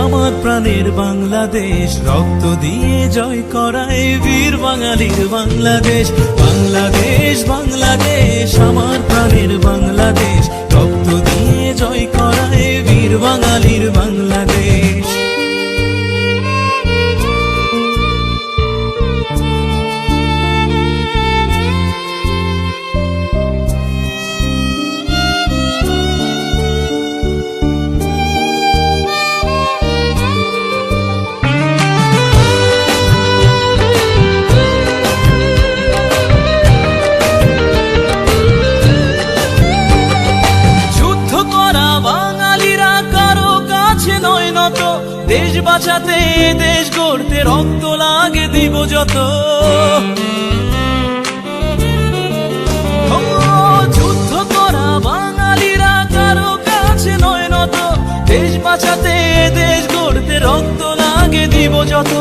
আমার প্রাণের বাংলাদেশ, রক্ত দিয়ে জয় করায় বীর বাঙালির বাংলাদেশ। বাংলাদেশ বাংলাদেশ আমার প্রাণের বাংলাদেশ, রক্ত দিয়ে জয় করায় বীর বাঙালির বাংলাদেশ। দেশ বাঁচাতে দেশ গড়তে রক্ত লাগে দিব যত, যুদ্ধ করা বাঙালিরা কারো কাছে নয় নত। দেশ বাঁচাতে দেশ গড়তে রক্ত লাগে দিব যত।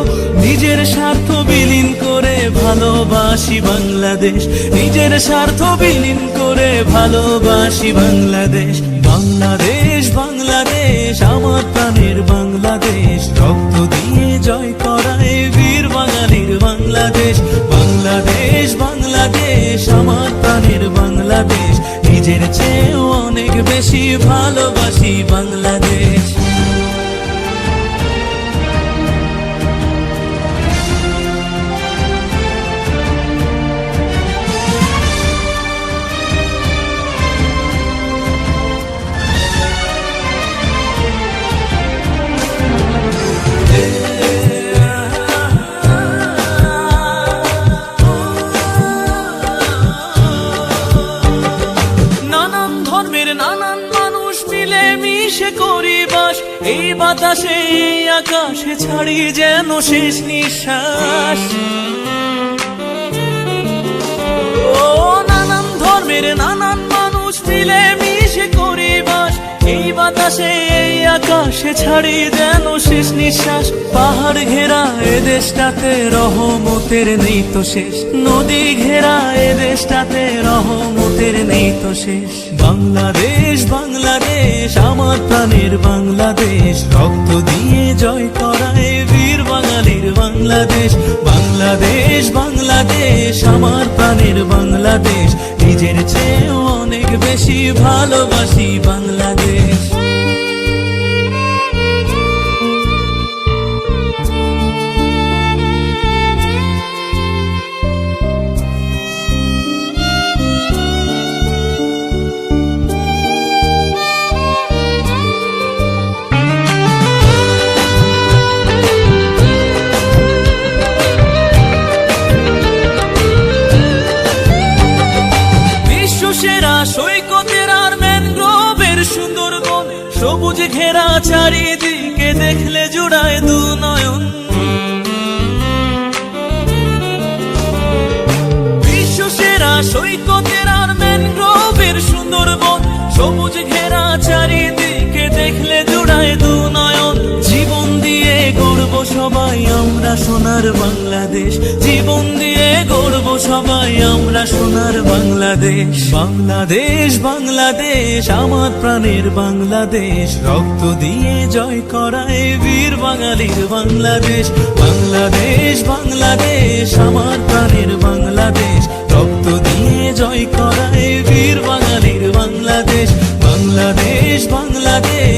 নিজের স্বার্থ বিলীন করে ভালোবাসি বাংলাদেশ, নিজের স্বার্থ বিলীন করে ভালোবাসি বাংলাদেশ। বাংলাদেশ বাংলাদেশ আমার প্রাণের বাংলাদেশ, রক্ত দিয়ে জয় করায় বীর বাঙালির বাংলাদেশ। বাংলাদেশ বাংলাদেশ আমার প্রাণের বাংলাদেশ, নিজের চেয়েও অনেক বেশি ভালোবাসি বাংলাদেশ। নানান মানুষ মিলে মিশে করি বাস, এই বাতাসে এই আকাশে ছাড়ি যেন শেষ নিঃশ্বাস। ও নানান ধর্মের নানান মানুষ মিলে মিশে করি বাস, এই বাতাসে এই আকাশে ছাড়ি যেন শেষ নিঃশ্বাস। পাহাড় ঘেরা এ দেশটাতে রহমতের নেই তো শেষ, নদী ঘেরা এ দেশটাতে রহমতের নেই তো শেষ। বাংলাদেশ বাংলাদেশ আমার প্রাণের বাংলাদেশ, রক্ত দিয়ে জয় করায় বীর বাঙালির বাংলাদেশ। বাংলাদেশ বাংলাদেশ আমার প্রাণের বাংলাদেশ, নিজের চেয়েও অনেক বেশি ভালোবাসি বাংলাদেশ। সৈকতের আর ম্যানগ্রোভের সুন্দরবন, সবুজ ঘেরা চারিদিকে দেখলে জোড়ায় দু নয়ন। বিশ্ব সেরা সৈকতের আর ম্যানগ্রোভের সুন্দরবন, সবুজ ঘেরা চারিদিকে দেখলে জোড়ায় দু নয়ন। জীবন দিয়ে গড়ব সবাই আমরা সোনার বাংলাদেশ, জীবন দিয়ে গড়ব সবাই আমরা সোনার বাংলাদেশ। বাংলাদেশ বাংলাদেশ আমার প্রাণের বাংলাদেশ, রক্ত দিয়ে জয় করায় বীর বাঙালির বাংলাদেশ। বাংলাদেশ বাংলাদেশ আমার প্রাণের বাংলাদেশ, রক্ত দিয়ে জয় করায় বীর বাঙালির বাংলাদেশ। বাংলাদেশ বাংলাদেশ